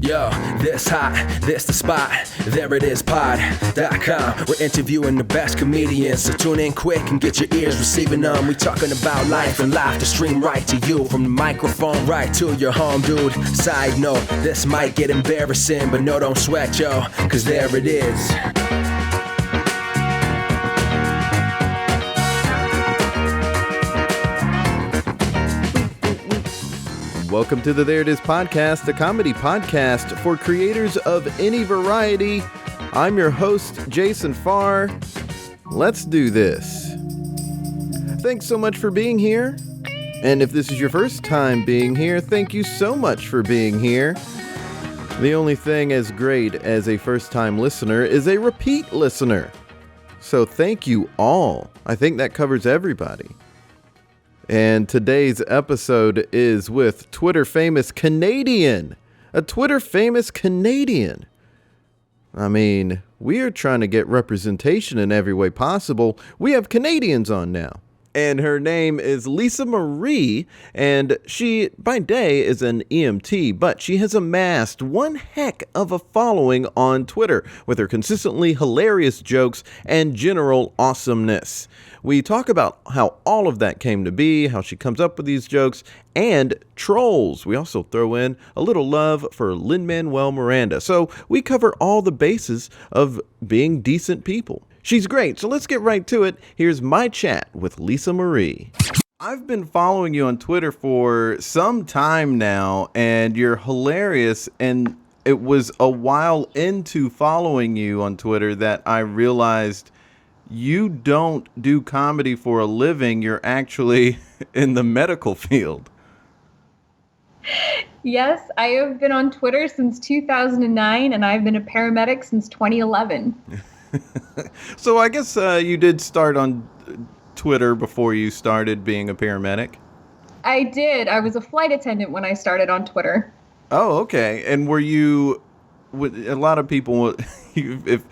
Yo, this hot, this the spot, there it is, pod.com. We're interviewing the best comedians, so tune in quick and get your ears receiving them. We talking about life and life to stream right to you, from the microphone right to your home, dude. Side note, this might get embarrassing, but no, don't sweat, yo, cause there it is. Welcome to the There It Is podcast, a comedy podcast for creators of any variety. I'm your host, Jason Farr. Let's do this. Thanks so much for being here. And if this is your first time being here, thank you so much for being here. The only thing as great as a first-time listener is a repeat listener. So thank you all. I think that covers everybody. And today's episode is with Twitter famous Canadian. A Twitter famous Canadian. I mean, we are trying to get representation in every way possible. We have Canadians on now. And her name is Lisa Marie, and she, by day, is an EMT, but she has amassed one heck of a following on Twitter with her consistently hilarious jokes and general awesomeness. We talk about how all of that came to be, how she comes up with these jokes, and trolls. We also throw in a little love for Lin-Manuel Miranda. So we cover all the bases of being decent people. She's great, so let's get right to it. Here's my chat with Lisa Marie. I've been following you on Twitter for some time now, and you're hilarious, and it was a while into following you on Twitter that I realized you don't do comedy for a living. You're actually in the medical field. Yes, I have been on Twitter since 2009, and I've been a paramedic since 2011. So I guess you did start on Twitter before you started being a paramedic? I did. I was a flight attendant when I started on Twitter. Oh, okay. And were you, a lot of people, if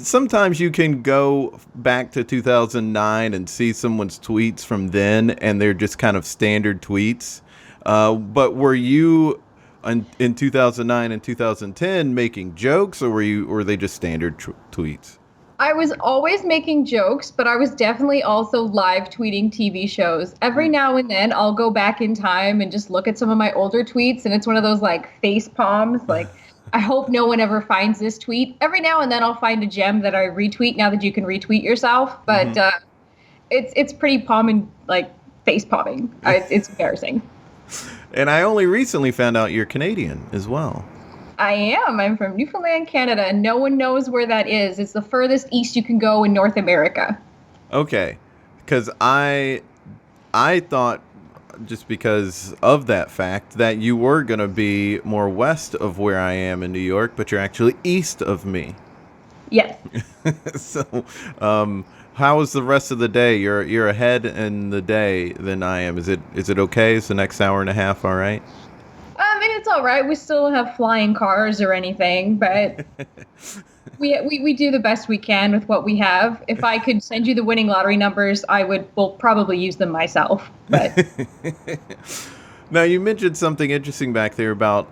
sometimes you can go back to 2009 and see someone's tweets from then, and they're just kind of standard tweets. But were you in 2009 and 2010 making jokes, or were they just standard tweets? I was always making jokes, but I was definitely also live tweeting TV shows. Every now and then I'll go back in time and just look at some of my older tweets, and it's one of those like face palms, like I hope no one ever finds this tweet. Every now and then I'll find a gem that I retweet now that you can retweet yourself, but it's pretty palming, like face palming. It's embarrassing. And I only recently found out you're Canadian as well. I am. I'm from Newfoundland, Canada, and no one knows where that is. It's the furthest east you can go in North America. Okay, because I thought, just because of that fact, that you were going to be more west of where I am in New York, but you're actually east of me. Yes. So, how is the rest of the day? You're ahead in the day than I am. Is it okay? Is the next hour and a half all right? I mean, it's all right. We still have flying cars or anything, but we do the best we can with what we have. If I could send you the winning lottery numbers, will probably use them myself. But now, you mentioned something interesting back there about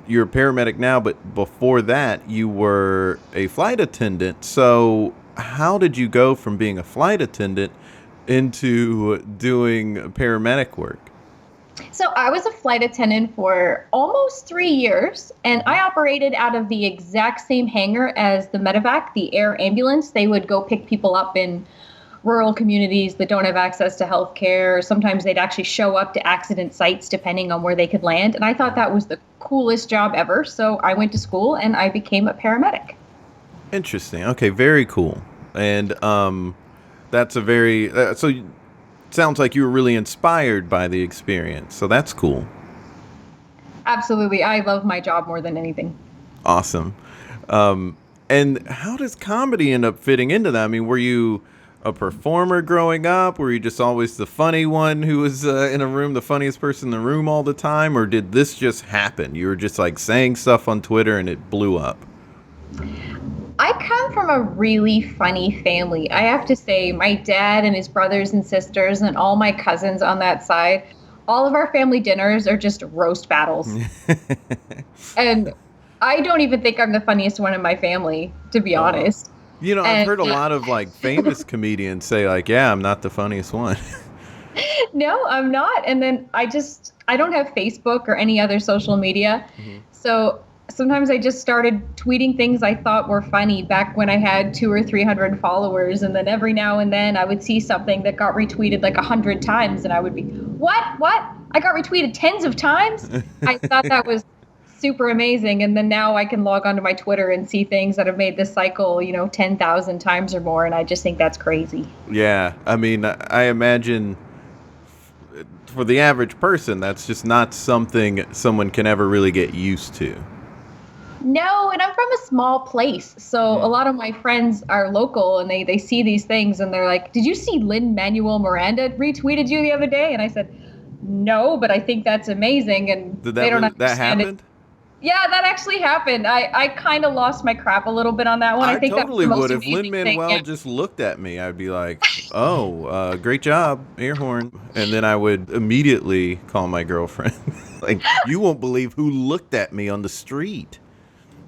you're a paramedic now, but before that, you were a flight attendant. So how did you go from being a flight attendant into doing paramedic work? So I was a flight attendant for almost 3 years, and I operated out of the exact same hangar as the medevac, the air ambulance. They would go pick people up in rural communities that don't have access to health care. Sometimes they'd actually show up to accident sites depending on where they could land. And I thought that was the coolest job ever. So I went to school and I became a paramedic. Interesting. Okay, very cool. And that's a very sounds like you were really inspired by the experience. So that's cool. Absolutely. I love my job more than anything. Awesome. And how does comedy end up fitting into that? I mean, were you a performer growing up? Were you just always the funny one who was in a room, the funniest person in the room all the time? Or did this just happen? You were just like saying stuff on Twitter and it blew up? I come from a really funny family. I have to say, my dad and his brothers and sisters and all my cousins on that side, all of our family dinners are just roast battles. And I don't even think I'm the funniest one in my family, to be honest. You know, I've And heard a lot of like famous comedians say like, yeah, I'm not the funniest one. no, I'm not. And then I don't have Facebook or any other social media. So sometimes I just started tweeting things I thought were funny back when I had 200 or 300 followers. And then every now and then I would see something that got retweeted like 100 times. And I would be, what? I got retweeted tens of times? I thought that was super amazing. And then now I can log onto my Twitter and see things that have made this cycle, 10,000 times or more. And I just think that's crazy. Yeah, I mean, I imagine for the average person, that's just not something someone can ever really get used to. No, and I'm from a small place. So a lot of my friends are local and they see these things and they're like, did you see Lin-Manuel Miranda retweeted you the other day? And I said, no, but I think that's amazing. And Did they don't that understand happened? it. Yeah, that actually happened. I kind of lost my crap a little bit on that one. I think totally that's the would. most If amazing Lin-Manuel thing. just looked at me, I'd be like, oh, great job, air horn. And then I would immediately call my girlfriend. Like, you won't believe who looked at me on the street.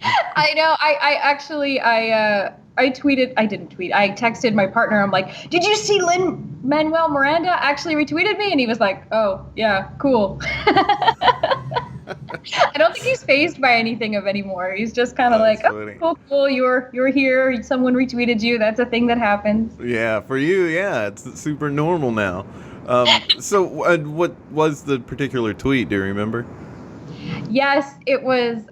I know. I tweeted. I didn't tweet. I texted my partner. I'm like, did you see Lin-Manuel Miranda actually retweeted me? And he was like, oh, yeah, cool. I don't think he's fazed by anything of anymore. He's just kind of like, funny. oh, cool. You're here. Someone retweeted you. That's a thing that happens. Yeah, for you, yeah, it's super normal now. So what was the particular tweet? Do you remember? Yes, it was.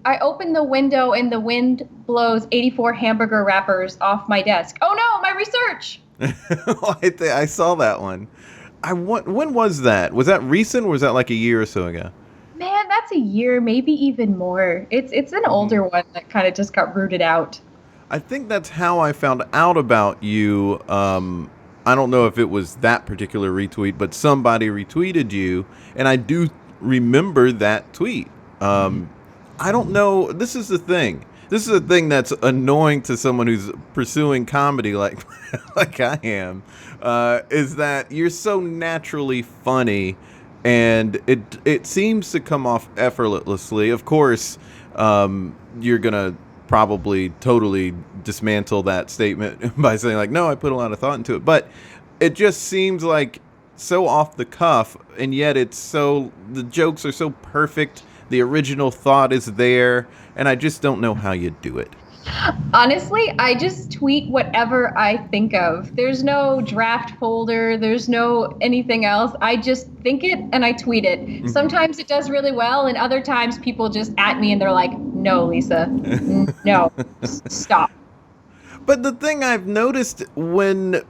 I opened the window and the wind blows 84 hamburger wrappers off my desk. Oh no, my research. I saw that one. When was that? Was that recent or was that like a year or so ago? Man, that's a year, maybe even more. It's an older one that kind of just got rooted out. I think that's how I found out about you. I don't know if it was that particular retweet, but somebody retweeted you, and I do remember that tweet. I don't know. This is the thing. This is a thing that's annoying to someone who's pursuing comedy like like I am, is that you're so naturally funny, and it seems to come off effortlessly. Of course, you're gonna probably totally dismantle that statement by saying like, no, I put a lot of thought into it, but it just seems like so off the cuff, and yet the jokes are so perfect. The original thought is there, and I just don't know how you do it. Honestly, I just tweet whatever I think of. There's no draft folder. There's no anything else. I just think it and I tweet it. Sometimes it does really well, and other times people just at me and they're like, no, Lisa, no, stop. But the thing I've noticed when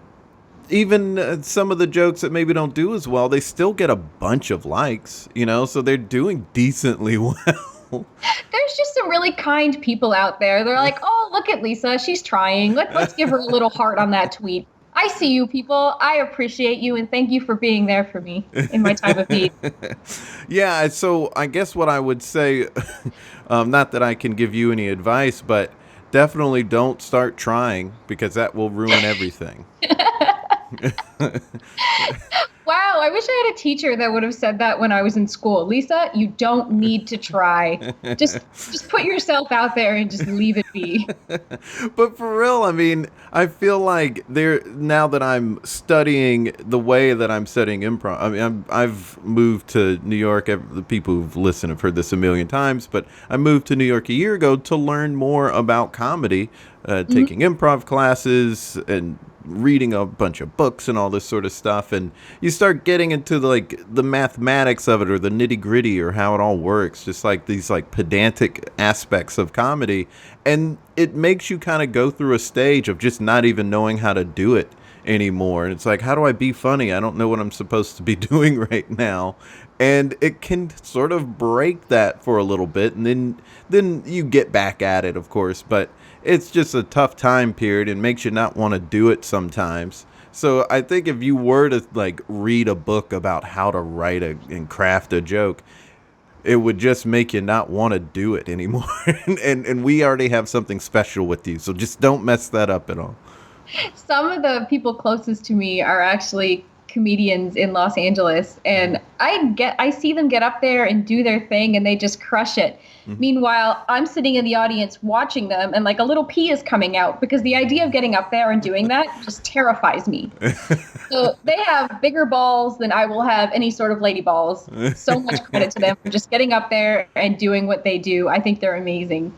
even some of the jokes that maybe don't do as well, they still get a bunch of likes, so they're doing decently well. There's just some really kind people out there. They're like, oh, look at Lisa. She's trying. Let's give her a little heart on that tweet. I see you people. I appreciate you, and thank you for being there for me in my time of need. Yeah, so I guess what I would say, not that I can give you any advice, but definitely don't start trying, because that will ruin everything. Wow, I wish I had a teacher that would have said that when I was in school. Lisa, you don't need to try. Just put yourself out there and just leave it be. But for real, I mean, I feel like now that I'm studying the way that I'm studying improv. I mean, I've moved to New York. The people who've listened have heard this a million times, but I moved to New York a year ago to learn more about comedy, taking improv classes and reading a bunch of books and all this sort of stuff, and you start getting into the mathematics of it, or the nitty gritty, or how it all works, just like these pedantic aspects of comedy, and it makes you kind of go through a stage of just not even knowing how to do it anymore. And it's like, how do I be funny? I don't know what I'm supposed to be doing right now. And it can sort of break that for a little bit, and then you get back at it, of course, but it's just a tough time period and makes you not want to do it sometimes. So I think if you were to read a book about how to write and craft a joke, it would just make you not want to do it anymore. and we already have something special with you, so just don't mess that up at all. Some of the people closest to me are actually comedians in Los Angeles, and I see them get up there and do their thing, and they just crush it. Meanwhile, I'm sitting in the audience watching them, and like a little pee is coming out because the idea of getting up there and doing that just terrifies me. So they have bigger balls than I will have any sort of lady balls. So much credit to them for just getting up there and doing what they do. I think they're amazing.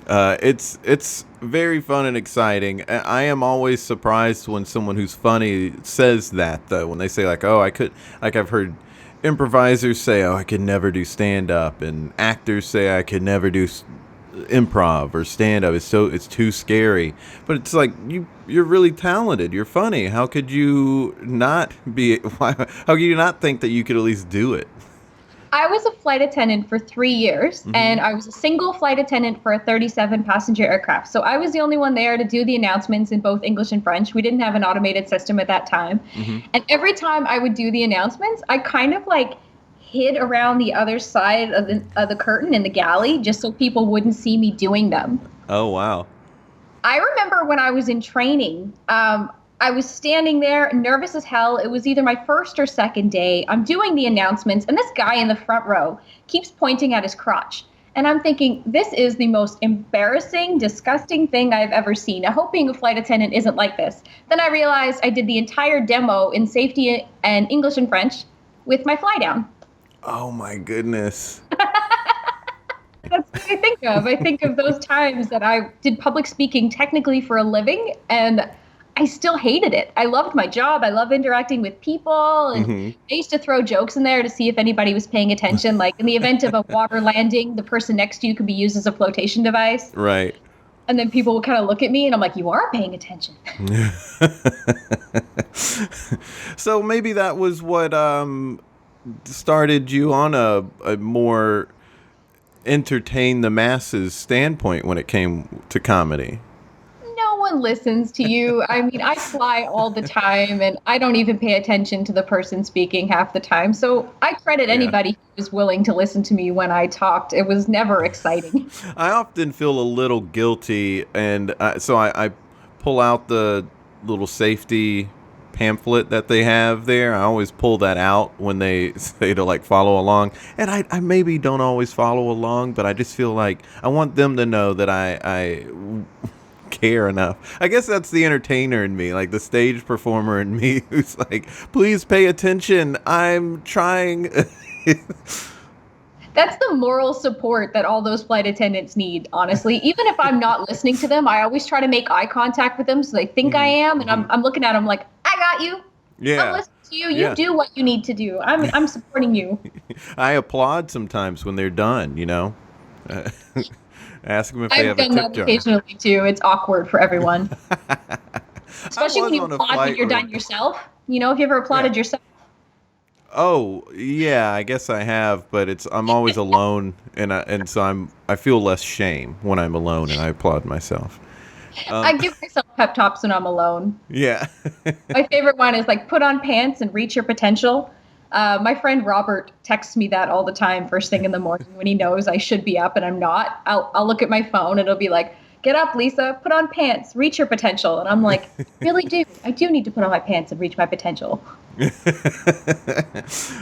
It's very fun and exciting. I am always surprised when someone who's funny says that, though. When they say like, "Oh, I've heard improvisers say, "Oh, I could never do stand up," and actors say, "I could never do improv or stand up. It's too scary." But it's like you're really talented. You're funny. How could you not be? How could you not think that you could at least do it? I was a flight attendant for 3 years, and I was a single flight attendant for a 37-passenger aircraft. So I was the only one there to do the announcements in both English and French. We didn't have an automated system at that time. And every time I would do the announcements, I kind of like hid around the other side of the curtain in the galley just so people wouldn't see me doing them. Oh, wow. I remember when I was in training, I was standing there nervous as hell. It was either my first or second day. I'm doing the announcements, and this guy in the front row keeps pointing at his crotch. And I'm thinking, this is the most embarrassing, disgusting thing I've ever seen. I hope being a flight attendant isn't like this. Then I realized I did the entire demo in safety and English and French with my fly down. Oh, my goodness. That's what I think of. I think of those times that I did public speaking technically for a living, and I still hated it. I loved my job. I love interacting with people. And I used to throw jokes in there to see if anybody was paying attention. Like in the event of a water landing, the person next to you could be used as a flotation device. Right. And then people would kind of look at me and I'm like, you are paying attention. So maybe that was what started you on a more entertain the masses standpoint when it came to comedy. No one listens to you. I mean, I fly all the time and I don't even pay attention to the person speaking half the time. So I credit anybody who was willing to listen to me when I talked. It was never exciting. I often feel a little guilty, and so I pull out the little safety pamphlet that they have there. I always pull that out when they say to like follow along, and I maybe don't always follow along, but I just feel like I want them to know that I care enough. I guess that's the entertainer in me, like the stage performer in me, who's like, please pay attention, I'm trying. That's the moral support that all those flight attendants need, honestly. Even if I'm not listening to them, I always try to make eye contact with them so they think I am, and I'm looking at them like, I got you. Yeah. I'm listening to you. You do what you need to do. I'm supporting you. I applaud sometimes when they're done, you know. Ask them if they have a tip jar. I've done that occasionally too. It's awkward for everyone. Especially when you applaud when you're done yourself. You know, have you ever applauded yourself? Oh, yeah, I guess I have, but I'm always alone, and so I feel less shame when I'm alone and I applaud myself. I give myself pep talks when I'm alone. Yeah. My favorite one is like, put on pants and reach your potential. My friend Robert texts me that all the time first thing in the morning when he knows I should be up and I'm not. I'll look at my phone and it'll be like, get up, Lisa, put on pants, reach your potential. And I'm like, really do. I do need to put on my pants and reach my potential.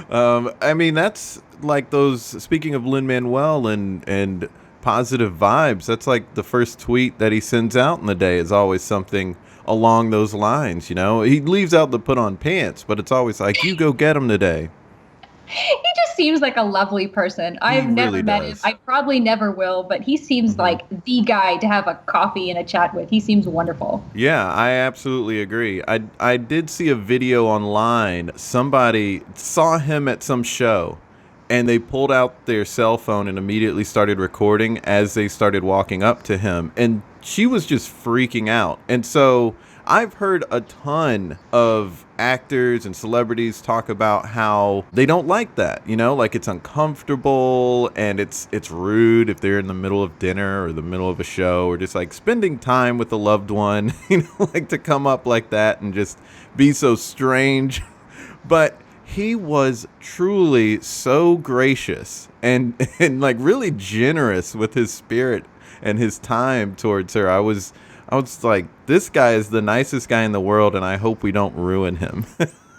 I mean, that's like those, speaking of Lin-Manuel and positive vibes, that's like the first tweet that he sends out in the day is always something along those lines, you know? He leaves out the put on pants, but it's always like, you go get him today. He just seems like a lovely person. I've never met him. I probably never will, but he seems like the guy to have a coffee and a chat with. He seems wonderful. Yeah, I absolutely agree. I did see a video online. Somebody saw him at some show, and they pulled out their cell phone and immediately started recording as they started walking up to him. And she was just freaking out. And so I've heard a ton of actors and celebrities talk about how they don't like that, you know, like it's uncomfortable and it's rude if they're in the middle of dinner or the middle of a show or just like spending time with a loved one, you know, like to come up like that and just be so strange. But he was truly so gracious and like really generous with his spirit and his time towards her. I was like, this guy is the nicest guy in the world, and I hope we don't ruin him.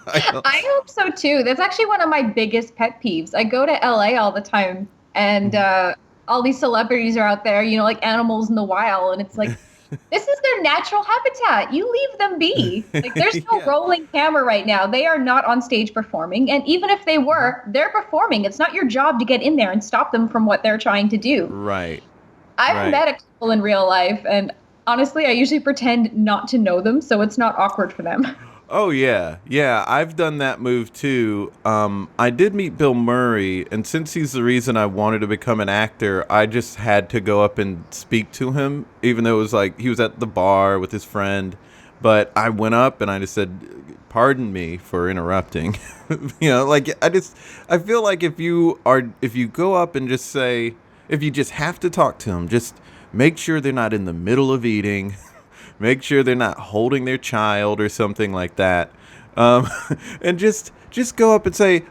I hope so too. That's actually one of my biggest pet peeves. I go to LA all the time, and all these celebrities are out there, like animals in the wild, and it's like, this is their natural habitat. You leave them be. Like, there's no rolling camera right now. They are not on stage performing, and even if they were, they're performing. It's not your job to get in there and stop them from what they're trying to do. Right. I've met a couple in real life, and honestly, I usually pretend not to know them, so it's not awkward for them. Oh, yeah. Yeah, I've done that move, too. I did meet Bill Murray, and since he's the reason I wanted to become an actor, I just had to go up and speak to him, even though it was like he was at the bar with his friend. But I went up and I just said, pardon me for interrupting. I feel like if you go up and just say, if you just have to talk to them, just make sure they're not in the middle of eating. Make sure they're not holding their child or something like that. And just go up and say,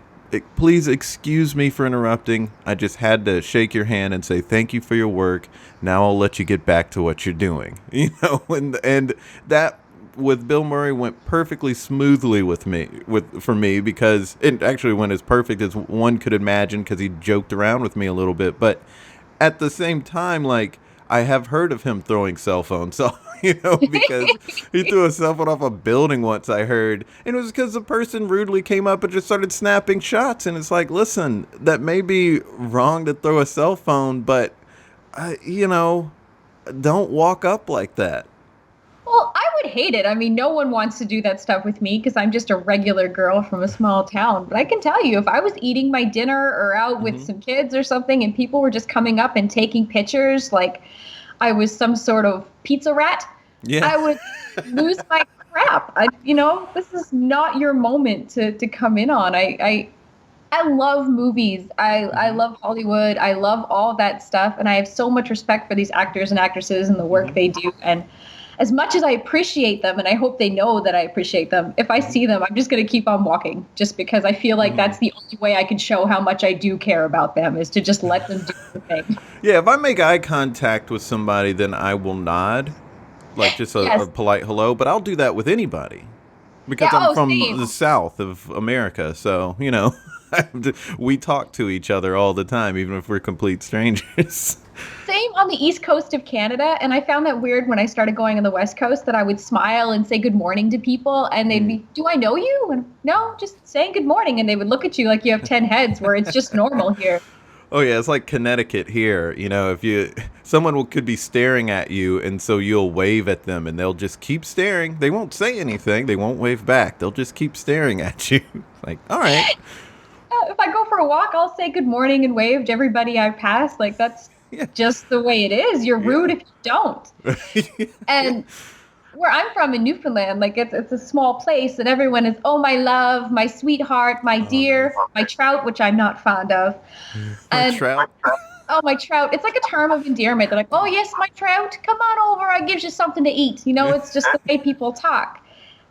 please excuse me for interrupting. I just had to shake your hand and say thank you for your work. Now I'll let you get back to what you're doing. And that with Bill Murray went perfectly smoothly for me because it actually went as perfect as one could imagine because he joked around with me a little bit. But at the same time, like, I have heard of him throwing cell phones. So, because he threw a cell phone off a building once, I heard. And it was because the person rudely came up and just started snapping shots. And it's like, listen, that may be wrong to throw a cell phone, but, don't walk up like that. Well, I would hate it. I mean, no one wants to do that stuff with me because I'm just a regular girl from a small town. But I can tell you, if I was eating my dinner or out with some kids or something and people were just coming up and taking pictures like I was some sort of pizza rat, I would lose my crap. This is not your moment to come in on. I love movies. I love Hollywood. I love all that stuff. And I have so much respect for these actors and actresses and the work they do. And as much as I appreciate them, and I hope they know that I appreciate them, if I see them, I'm just going to keep on walking just because I feel like that's the only way I can show how much I do care about them is to just let them do the thing. Yeah, if I make eye contact with somebody, then I will nod, like just a polite hello, but I'll do that with anybody because I'm from the South of America. So, we talk to each other all the time, even if we're complete strangers. Same on the East Coast of Canada, and I found that weird when I started going on the West Coast that I would smile and say good morning to people, and they'd be, do I know you? And no, just saying good morning, and they would look at you like you have 10 heads, where it's just normal here. Oh yeah, it's like Connecticut here. If someone could be staring at you, and so you'll wave at them, and they'll just keep staring. They won't say anything. They won't wave back. They'll just keep staring at you. Like, all right. If I go for a walk, I'll say good morning and wave to everybody I pass. Like, that's just the way it is. You're rude if you don't. And where I'm from in Newfoundland, like it's a small place and everyone is, oh, my love, my sweetheart, my dear, my trout, which I'm not fond of. My trout? Oh, my trout. It's like a term of endearment. They're like, oh, yes, my trout, come on over. I gives you something to eat. It's just the way people talk.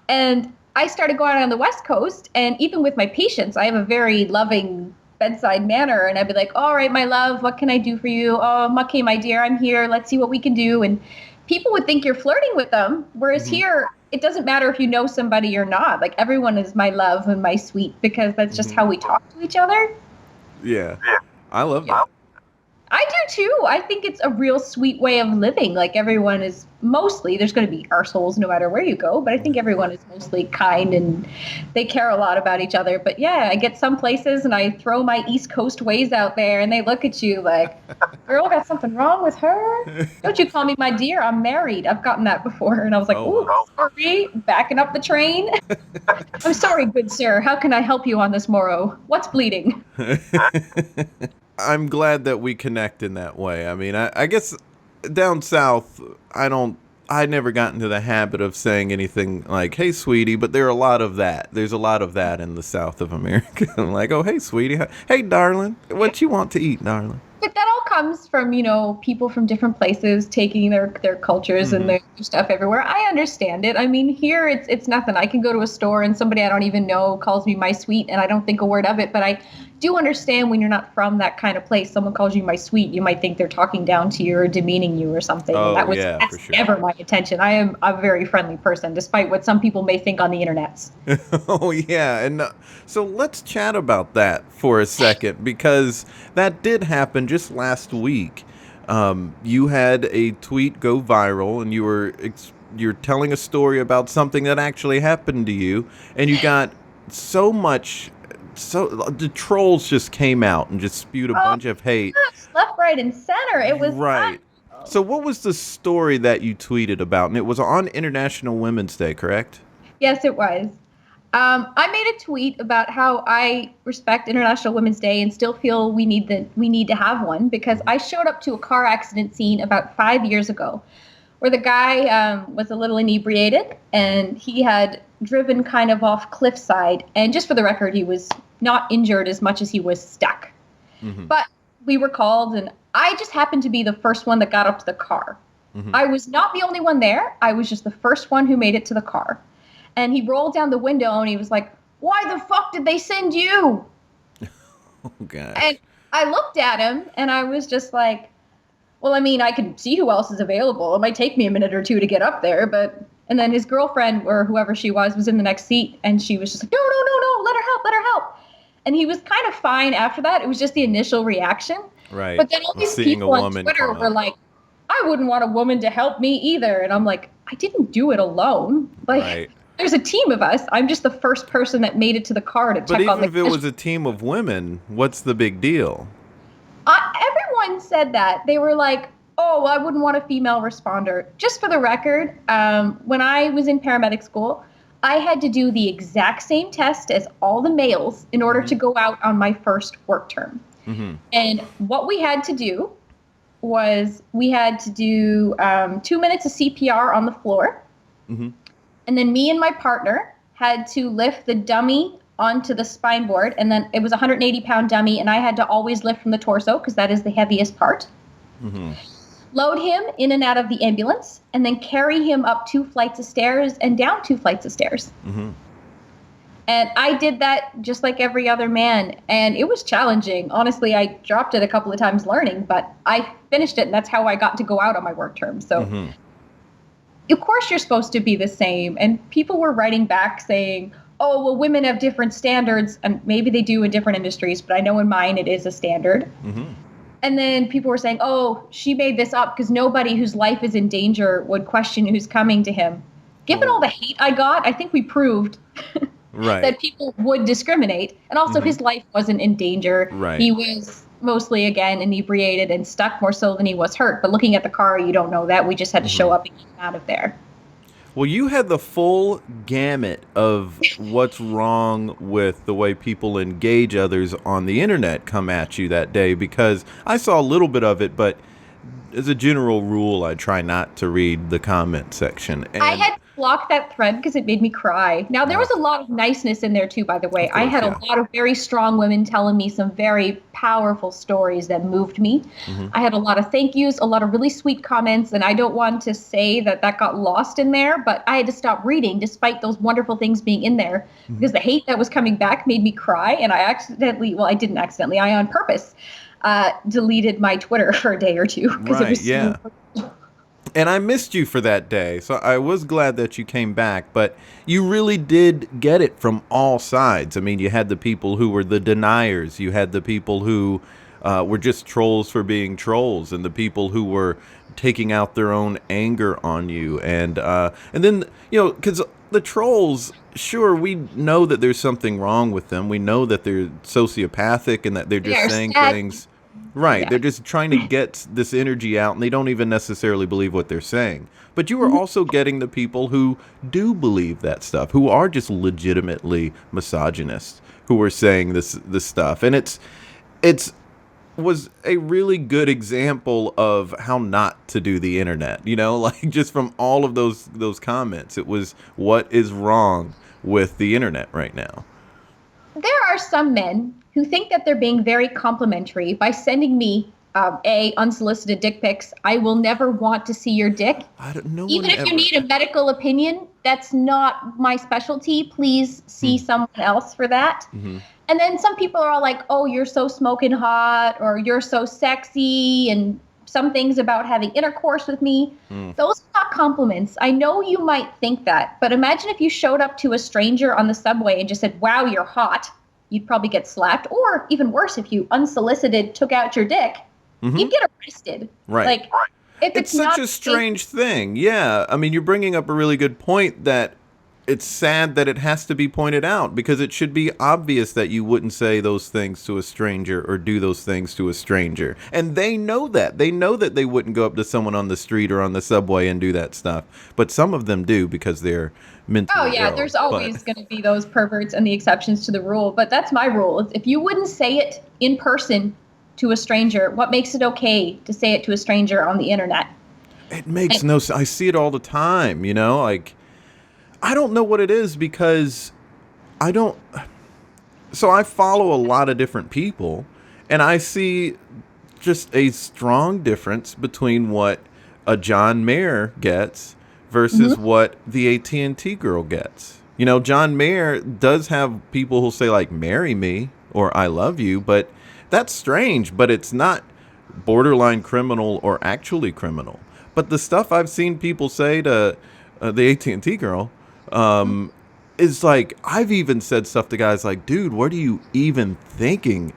And I started going on the West Coast, and even with my patients, I have a very loving bedside manner, and I'd be like, all right, my love, what can I do for you? Oh, okay, my dear, I'm here. Let's see what we can do. And people would think you're flirting with them, whereas here, it doesn't matter if you know somebody or not. Like, everyone is my love and my sweet because that's just how we talk to each other. Yeah, I love that. I do too. I think it's a real sweet way of living. Like, everyone is mostly, there's going to be arseholes no matter where you go, but I think everyone is mostly kind and they care a lot about each other. But yeah, I get some places and I throw my East Coast ways out there and they look at you like, girl, got something wrong with her? Don't you call me my dear, I'm married. I've gotten that before. And I was like, sorry, backing up the train. I'm sorry, good sir. How can I help you on this morrow? What's bleeding? I'm glad that we connect in that way. I mean, I guess down south, I never got into the habit of saying anything like, hey, sweetie, but there's a lot of that. There's a lot of that in the South of America. I'm like, oh, hey, sweetie. Hey, darling, what you want to eat, darling? But that all comes from, people from different places taking their cultures and their stuff everywhere. I understand it. I mean, here it's nothing. I can go to a store and somebody I don't even know calls me my sweet and I don't think a word of it. But I do understand when you're not from that kind of place, someone calls you my sweet, you might think they're talking down to you or demeaning you or something. Oh, That's for sure. never my intention. I am a very friendly person, despite what some people may think on the internets. Oh, yeah. And so let's chat about that for a second, because that did happen just last week. You had a tweet go viral, and you're telling a story about something that actually happened to you, and you got the trolls just came out and just spewed a bunch of hate. Left, right, and center. It was right. So what was the story that you tweeted about? And it was on International Women's Day, correct? Yes, it was. I made a tweet about how I respect International Women's Day and still feel we need to have one, because I showed up to a car accident scene about 5 years ago where the guy was a little inebriated and he had driven kind of off cliffside. And just for the record, he was not injured as much as he was stuck. But we were called, and I just happened to be the first one that got up to the car. I was not the only one there. I was just the first one who made it to the car. And he rolled down the window and he was like, "Why the fuck did they send you?" Oh, God. And I looked at him and I was just like, well, I mean, I can see who else is available. It might take me a minute or two to get up there, but... And then his girlfriend, or whoever she was in the next seat, and she was just like, no, let her help. And he was kind of fine after that. It was just the initial reaction. Right. But then all these people on Twitter were like, "I wouldn't want a woman to help me either." And I'm like, I didn't do it alone. Like, right. There's a team of us. I'm just the first person that made it to the car to check on the... But even if it was a team of women, what's the big deal? Everyone said that. They were like, "Oh, well, I wouldn't want a female responder." Just for the record, when I was in paramedic school, I had to do the exact same test as all the males in order to go out on my first work term. And what we had to do was we had to do 2 minutes of CPR on the floor. And then me and my partner had to lift the dummy onto the spine board. And then it was a 180-pound dummy, and I had to always lift from the torso because that is the heaviest part. Load him in and out of the ambulance, and then carry him up 2 flights of stairs and down 2 flights of stairs. And I did that just like every other man, and it was challenging. Honestly, I dropped it a couple of times learning, but I finished it, and that's how I got to go out on my work term. So, of course, you're supposed to be the same. And people were writing back saying, "Oh, well, women have different standards," and maybe they do in different industries, but I know in mine it is a standard. And then people were saying, "Oh, she made this up because nobody whose life is in danger would question who's coming to him." Given all the hate I got, I think we proved that people would discriminate. And also his life wasn't in danger. He was mostly, again, inebriated and stuck more so than he was hurt. But looking at the car, you don't know that. We just had to show up and get him out of there. Well, you had the full gamut of what's wrong with the way people engage others on the internet come at you that day, because I saw a little bit of it, but as a general rule, I try not to read the comment section. And I had blocked that thread because it made me cry. Now, there was a lot of niceness in there, too, by the way. Of course, I had a lot of very strong women telling me some very powerful stories that moved me. I had a lot of thank yous, a lot of really sweet comments, and I don't want to say that got lost in there, but I had to stop reading despite those wonderful things being in there because the hate that was coming back made me cry, and I on purpose deleted my Twitter for a day or two because it was so... And I missed you for that day, so I was glad that you came back, but you really did get it from all sides. I mean, you had the people who were the deniers, you had the people who were just trolls for being trolls, and the people who were taking out their own anger on you, and then, because the trolls, sure, we know that there's something wrong with them, we know that they're sociopathic and that they're just saying things... Right. They're just trying to get this energy out, and they don't even necessarily believe what they're saying. But you are also getting the people who do believe that stuff, who are just legitimately misogynist, who are saying this stuff. And it's was a really good example of how not to do the internet, like just from all of those comments. It was what is wrong with the internet right now. There are some men who think that they're being very complimentary by sending me unsolicited dick pics. I will never want to see your dick. I don't know. Even if you need a medical opinion, that's not my specialty. Please see someone else for that. Mm-hmm. And then some people are all like, oh, you're so smoking hot, or you're so sexy, and some things about having intercourse with me. Those are not compliments. I know you might think that, but imagine if you showed up to a stranger on the subway and just said, wow, you're hot. You'd probably get slapped. Or even worse, if you unsolicited took out your dick, you'd get arrested. Right. Like, if It's such a strange thing. Yeah. I mean, you're bringing up a really good point that it's sad that it has to be pointed out, because it should be obvious that you wouldn't say those things to a stranger or do those things to a stranger. And they know that. They know that they wouldn't go up to someone on the street or on the subway and do that stuff. But some of them do because they're mentally ill. There's always going to be those perverts and the exceptions to the rule. But that's my rule. If you wouldn't say it in person to a stranger, what makes it okay to say it to a stranger on the internet? It makes no sense. I see it all the time, you know, like, I don't know what it is, because so I follow a lot of different people, and I see just a strong difference between what a John Mayer gets versus what the AT&T girl gets. You know, John Mayer does have people who'll say, like, marry me or I love you, but that's strange, but it's not borderline criminal or actually criminal. But the stuff I've seen people say to the AT&T girl is like, I've even said stuff to guys like, dude, what are you even thinking?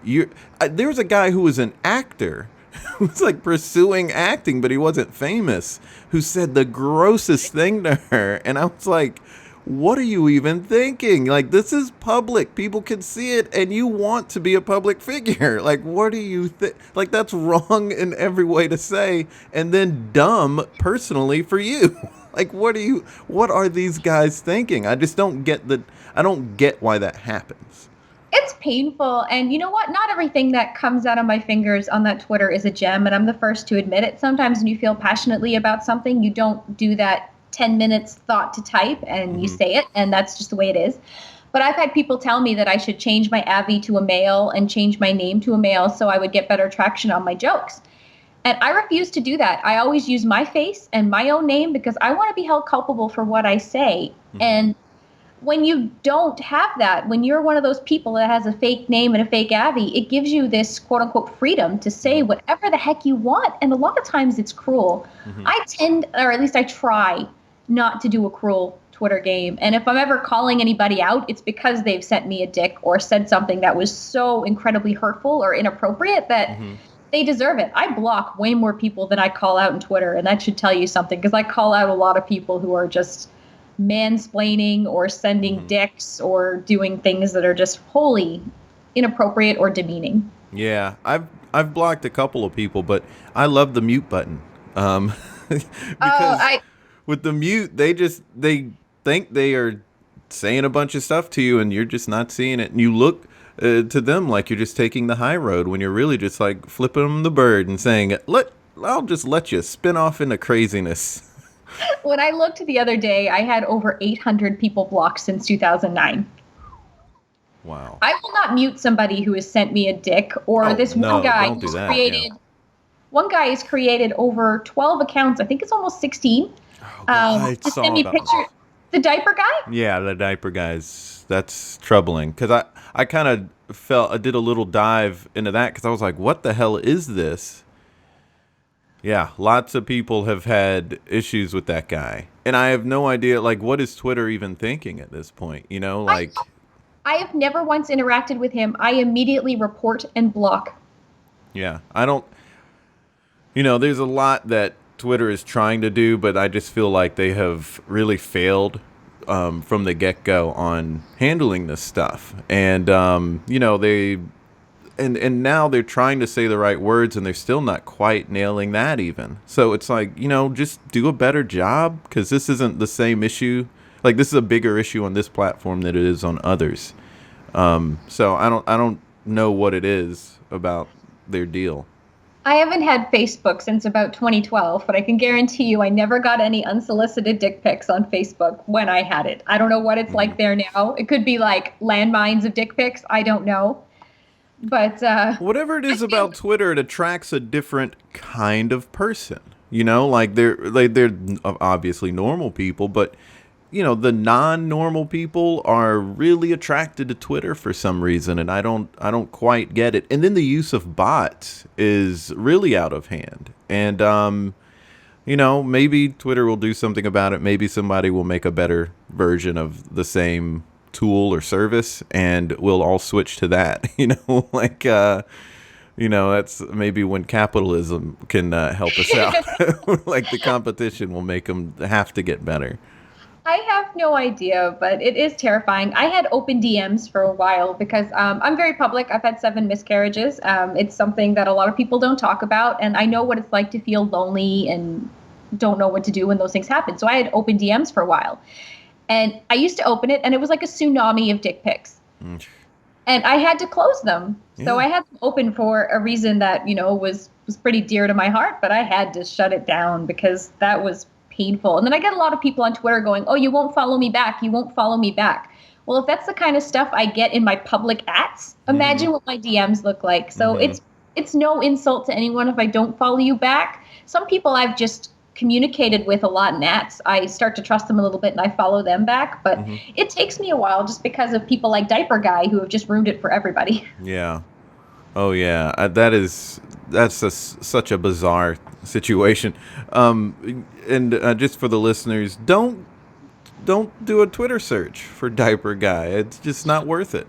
There was a guy who was an actor who was like pursuing acting, but he wasn't famous, who said the grossest thing to her. And I was like, what are you even thinking? Like, this is public. People can see it, and you want to be a public figure. Like, what do you think? Like, that's wrong in every way to say, and then dumb personally for you. Like, what are these guys thinking? I just don't get I don't get why that happens. It's painful. And you know what? Not everything that comes out of my fingers on that Twitter is a gem. And I'm the first to admit it. Sometimes when you feel passionately about something, you don't do that 10 minutes thought to type and you say it. And that's just the way it is. But I've had people tell me that I should change my Avi to a male and change my name to a male so I would get better traction on my jokes. And I refuse to do that. I always use my face and my own name because I want to be held culpable for what I say. And when you don't have that, when you're one of those people that has a fake name and a fake Avi, it gives you this quote unquote freedom to say whatever the heck you want. And a lot of times it's cruel. I tend, or at least I try not to do a cruel Twitter game. And if I'm ever calling anybody out, it's because they've sent me a dick or said something that was so incredibly hurtful or inappropriate that they deserve it. I block way more people than I call out on Twitter, and that should tell you something, because I call out a lot of people who are just mansplaining or sending dicks or doing things that are just wholly inappropriate or demeaning. Yeah, I've blocked a couple of people, but I love the mute button. Because with the mute, they think they are saying a bunch of stuff to you, and you're just not seeing it, and you look to them like you're just taking the high road when you're really just like flipping them the bird and saying, I'll just let you spin off into craziness. When I looked the other day, I had over 800 people blocked since 2009. Wow. I will not mute somebody who has sent me a dick or one guy who's created. One guy has created over 12 accounts. I think it's almost 16. I to saw send me that. pictures. The diaper guy? Yeah, the diaper guys. That's troubling, because I kind of I did a little dive into that, because I was like, what the hell is this? Yeah, lots of people have had issues with that guy. And I have no idea, like, what is Twitter even thinking at this point? You know, like... I have never once interacted with him. I immediately report and block. Yeah, I don't... You know, there's a lot that Twitter is trying to do, but I just feel like they have really failed from the get-go on handling this stuff. And, you know, And now they're trying to say the right words, and they're still not quite nailing that even. So it's like, you know, just do a better job, because this isn't the same issue. Like, this is a bigger issue on this platform than it is on others. So I don't know what it is about their deal. I haven't had Facebook since about 2012, but I can guarantee you I never got any unsolicited dick pics on Facebook when I had it. I don't know what it's like there now. It could be like landmines of dick pics. I don't know. But whatever it is about Twitter, it attracts a different kind of person. Like they're obviously normal people, but the non-normal people are really attracted to Twitter for some reason, and I don't quite get it. And then the use of bots is really out of hand. And maybe Twitter will do something about it. Maybe somebody will make a better version of the same tool or service, and we'll all switch to that. That's maybe when capitalism can help us out. Like the competition will make them have to get better. I have no idea, but it is terrifying. I had open DMs for a while because I'm very public. I've had 7 miscarriages. It's something that a lot of people don't talk about, and I know what it's like to feel lonely and don't know what to do when those things happen. So I had open DMs for a while, and I used to open it, and it was like a tsunami of dick pics. And I had to close them. So I had them open for a reason that, was pretty dear to my heart, but I had to shut it down because that was painful. And then I get a lot of people on Twitter going, "Oh, you won't follow me back. You won't follow me back." Well, if that's the kind of stuff I get in my public ats, imagine what my DMs look like. So it's no insult to anyone if I don't follow you back. Some people I've just communicated with a lot in ats, I start to trust them a little bit and I follow them back. But it takes me a while just because of people like Diaper Guy who have just ruined it for everybody. Yeah. Oh, yeah. That's such a bizarre situation. And just for the listeners, don't do a Twitter search for Diaper Guy. It's just not worth it.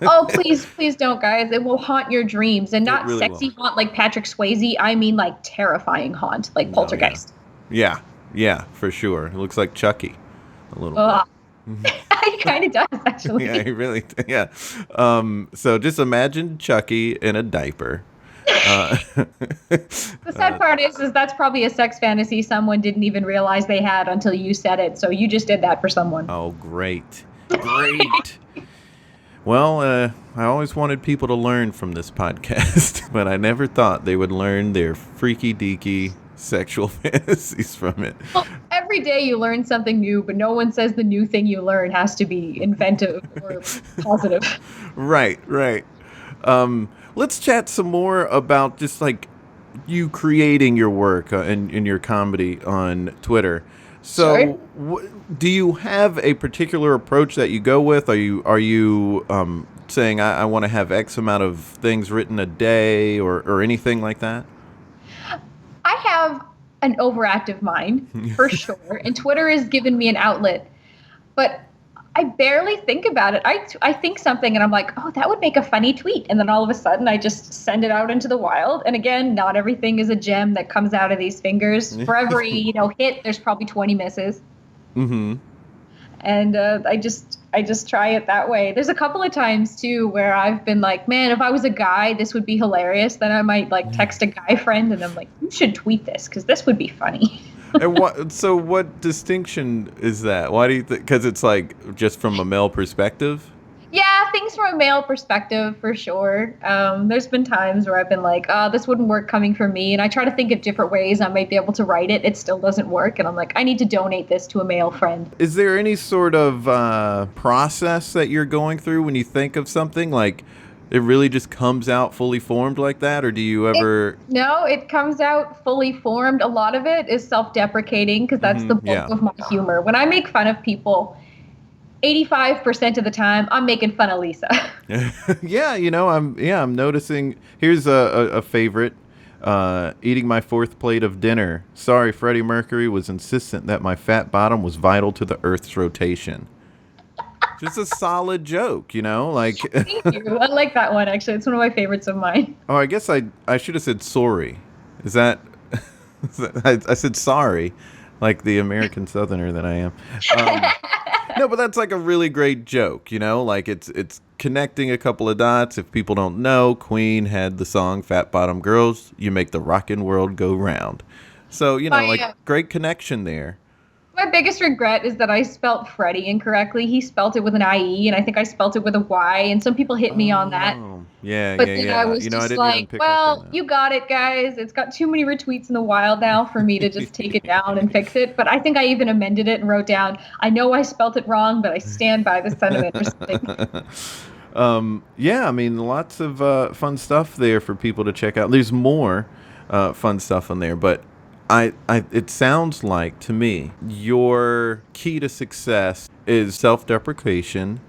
Oh, please don't, guys. It will haunt your dreams. And not really sexy haunt like Patrick Swayze. I mean like terrifying haunt like Poltergeist. Yeah, for sure. It looks like Chucky a little bit. He kind of does, actually. Yeah, he really, yeah. So just imagine Chucky in a diaper. The sad part is that's probably a sex fantasy someone didn't even realize they had until you said it. So you just did that for someone. Oh, great. Well, I always wanted people to learn from this podcast, but I never thought they would learn their freaky deaky sexual fantasies from it. Well, every day you learn something new, but no one says the new thing you learn has to be inventive or positive. Right. Let's chat some more about just like you creating your work in your comedy on Twitter. So, do you have a particular approach that you go with? Are you saying I want to have X amount of things written a day or anything like that? I have an overactive mind for sure, and Twitter has given me an outlet, but I barely think about it. I think something and I'm like, oh, that would make a funny tweet. And then all of a sudden I just send it out into the wild. And again, not everything is a gem that comes out of these fingers. For every, hit, there's probably 20 misses. Mm-hmm. And I just try it that way. There's a couple of times too where I've been like, man, if I was a guy, this would be hilarious. Then I might like text a guy friend and I'm like, you should tweet this because this would be funny. And what distinction is that? Why do you think? Because it's like just from a male perspective? Yeah, things from a male perspective for sure. There's been times where I've been like, oh, this wouldn't work coming from me. And I try to think of different ways I might be able to write it. It still doesn't work. And I'm like, I need to donate this to a male friend. Is there any sort of process that you're going through when you think of something? Like, it really just comes out fully formed like that? Or do you ever... No, it comes out fully formed. A lot of it is self-deprecating because that's the bulk of my humor. When I make fun of people, 85% of the time, I'm making fun of Lisa. Yeah, I'm noticing. Here's a favorite. Eating my 4th plate of dinner. Sorry, Freddie Mercury was insistent that my fat bottom was vital to the Earth's rotation. Just a solid joke, like. Thank you. I like that one, actually. It's one of my favorites of mine. Oh, I guess I should have said sorry. Is that... I said sorry, like the American Southerner that I am. No, but that's like a really great joke, like it's connecting a couple of dots. If people don't know, Queen had the song Fat Bottom Girls, You Make the Rockin' World Go Round. So, great connection there. My biggest regret is that I spelt Freddie incorrectly. He spelt it with an IE, and I think I spelt it with a Y, and some people hit me on that. Yeah, but then I was just like, well, you got it, guys. It's got too many retweets in the wild now for me to just take it down and fix it. But I think I even amended it and wrote down, I know I spelt it wrong, but I stand by the sentiment or something. Yeah, I mean, lots of fun stuff there for people to check out. There's more fun stuff on there, but it sounds like to me your key to success is self-deprecation,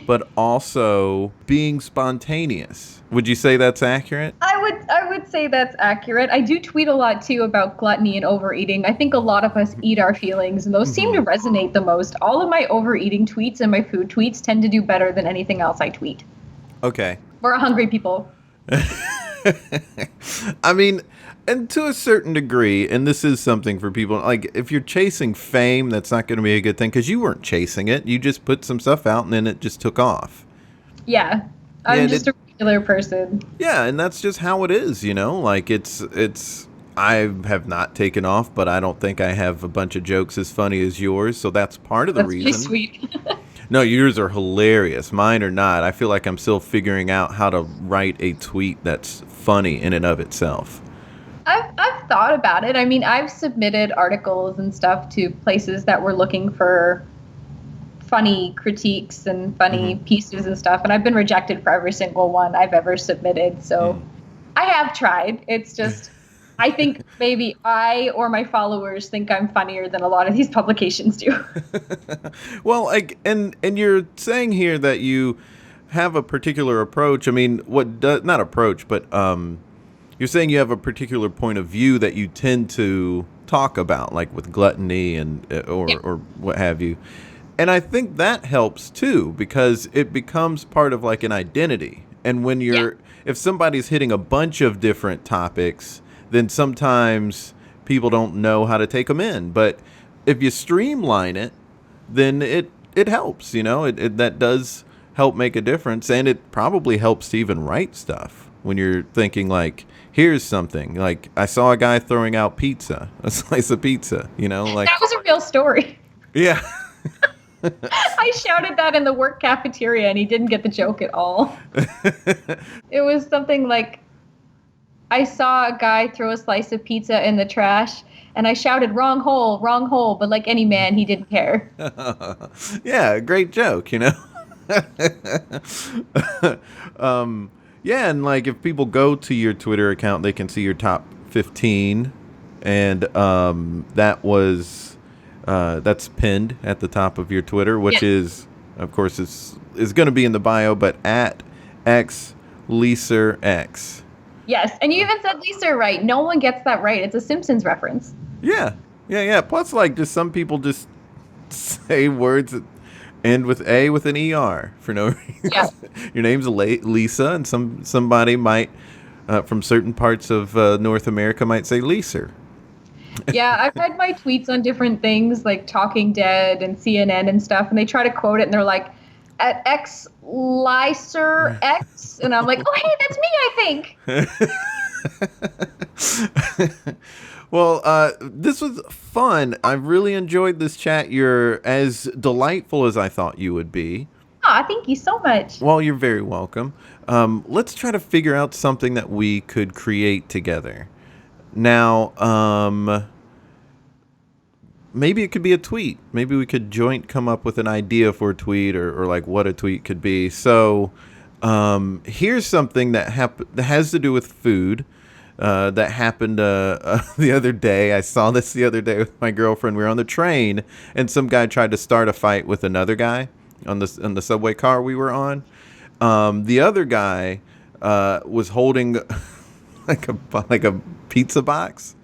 but also being spontaneous. Would you say that's accurate? I would say that's accurate. I do tweet a lot too about gluttony and overeating. I think a lot of us eat our feelings, and those seem to resonate the most. All of my overeating tweets and my food tweets tend to do better than anything else I tweet. Okay. We're hungry people. I mean, and to a certain degree, and this is something for people, like if you're chasing fame, that's not going to be a good thing because you weren't chasing it. You just put some stuff out and then it just took off. Yeah. I'm just a regular person. Yeah, and that's just how it is, you know? Like it's I have not taken off, but I don't think I have a bunch of jokes as funny as yours, so that's part of the reason. That's pretty sweet. No, yours are hilarious. Mine are not. I feel like I'm still figuring out how to write a tweet that's funny in and of itself. I've thought about it. I mean, I've submitted articles and stuff to places that were looking for funny critiques and funny pieces and stuff, and I've been rejected for every single one I've ever submitted. So I have tried. It's just I think maybe I or my followers think I'm funnier than a lot of these publications do. Well, like, and you're saying here that you have a particular approach. I mean, not approach, but you're saying you have a particular point of view that you tend to talk about, like with gluttony and or what have you. And I think that helps too, because it becomes part of like an identity. And when if somebody's hitting a bunch of different topics, then sometimes people don't know how to take them in. But if you streamline it, then it helps, you know, that does help make a difference. And it probably helps to even write stuff when you're thinking like, here's something like I saw a guy throwing out pizza, a slice of pizza, you know, like that was a real story. Yeah. I shouted that in the work cafeteria and he didn't get the joke at all. It was something like, I saw a guy throw a slice of pizza in the trash and I shouted, wrong hole, but like any man, he didn't care. Yeah, great joke, you know? Yeah, and like if people go to your Twitter account, they can see your top 15, and that's pinned at the top of your Twitter, which is, of course, is going to be in the bio, but at xleaserx. Yes, and you even said Lisa right. No one gets that right. It's a Simpsons reference. Yeah. Plus, like, just some people just say words that end with A with an ER for no reason. Yeah. Your name's Lisa, and somebody might, from certain parts of North America, might say Leaser. Yeah, I've had my tweets on different things like Talking Dead and CNN and stuff, and they try to quote it, and they're like, at xleaserx, and I'm like, oh, hey, that's me, I think. Well, this was fun. I really enjoyed this chat. You're as delightful as I thought you would be. Aw, thank you so much. Well, you're very welcome. Let's try to figure out something that we could create together. Now, maybe it could be a tweet. Maybe we could come up with an idea for a tweet or like what a tweet could be. So here's something that has to do with food that happened the other day. I saw this the other day with my girlfriend. We were on the train, and some guy tried to start a fight with another guy on the subway car we were on. The other guy was holding like a pizza box.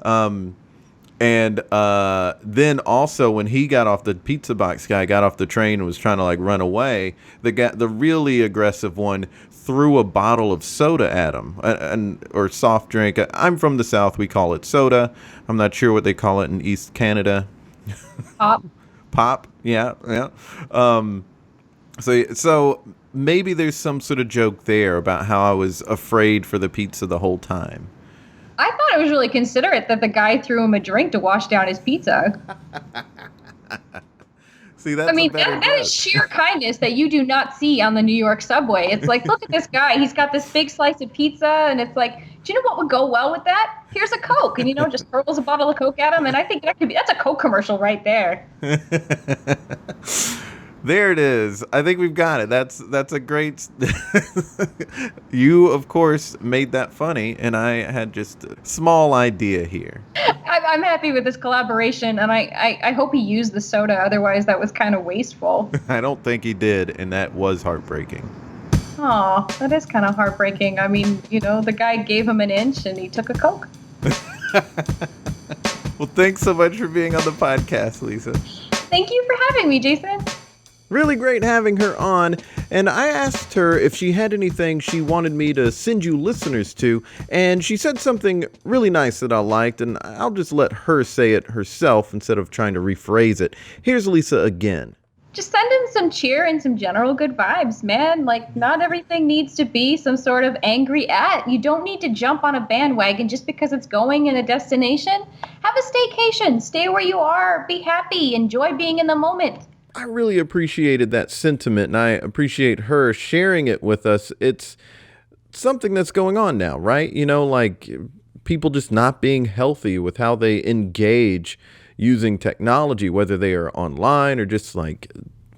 And then also when he got off, the pizza box guy got off the train and was trying to like run away, the really aggressive one threw a bottle of soda at him, or soft drink. I'm from the South. We call it soda. I'm not sure what they call it in East Canada. Pop. Yeah. So maybe there's some sort of joke there about how I was afraid for the pizza the whole time. I thought it was really considerate that the guy threw him a drink to wash down his pizza. See, that's that is sheer kindness that you do not see on the New York subway. It's like, look at this guy. He's got this big slice of pizza, and it's like, do you know what would go well with that? Here's a Coke, and just hurls a bottle of Coke at him, and I think that's a Coke commercial right there. There it is. I think we've got it. That's a great. You, of course, made that funny, and I had just a small idea here. I'm happy with this collaboration, and I hope he used the soda. Otherwise, that was kind of wasteful. I don't think he did, and that was heartbreaking. Aw, that is kind of heartbreaking. I mean, the guy gave him an inch, and he took a Coke. Well, thanks so much for being on the podcast, Lisa. Thank you for having me, Jason. Really great having her on, and I asked her if she had anything she wanted me to send you listeners to, and she said something really nice that I liked, and I'll just let her say it herself instead of trying to rephrase it. Here's Lisa again. Just send in some cheer and some general good vibes, man. Like, not everything needs to be some sort of angry at. You don't need to jump on a bandwagon just because it's going in a destination. Have a staycation. Stay where you are. Be happy. Enjoy being in the moment. I really appreciated that sentiment, and I appreciate her sharing it with us. It's something that's going on now, right? Like people just not being healthy with how they engage using technology, whether they are online or just like,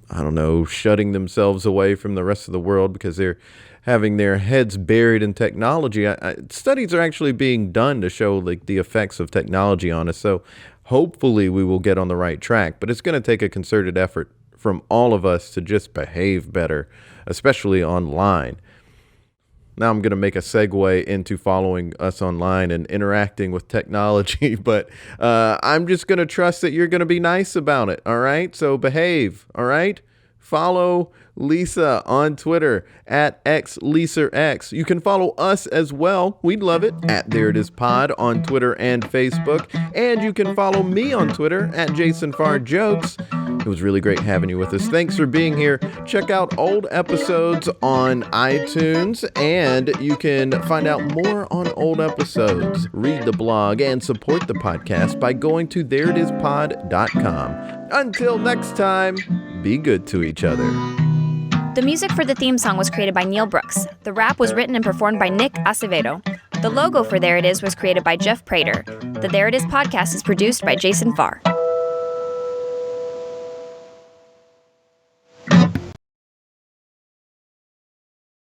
I don't know, shutting themselves away from the rest of the world because they're having their heads buried in technology. Studies are actually being done to show like the effects of technology on us. So hopefully we will get on the right track, but it's going to take a concerted effort from all of us to just behave better, especially online. Now I'm going to make a segue into following us online and interacting with technology, but I'm just going to trust that you're going to be nice about it, all right? So behave, all right? Follow Lisa on Twitter at XLisaX. You can follow us as well. We'd love it at There It Is Pod on Twitter and Facebook. And you can follow me on Twitter at Jason Farr Jokes. It was really great having you with us. Thanks for being here. Check out old episodes on iTunes, and you can find out more on old episodes, read the blog, and support the podcast by going to thereitispod.com. Until next time, be good to each other. The music for the theme song was created by Neil Brooks. The rap was written and performed by Nick Acevedo. The logo for There It Is was created by Jeff Prater. The There It Is podcast is produced by Jason Farr.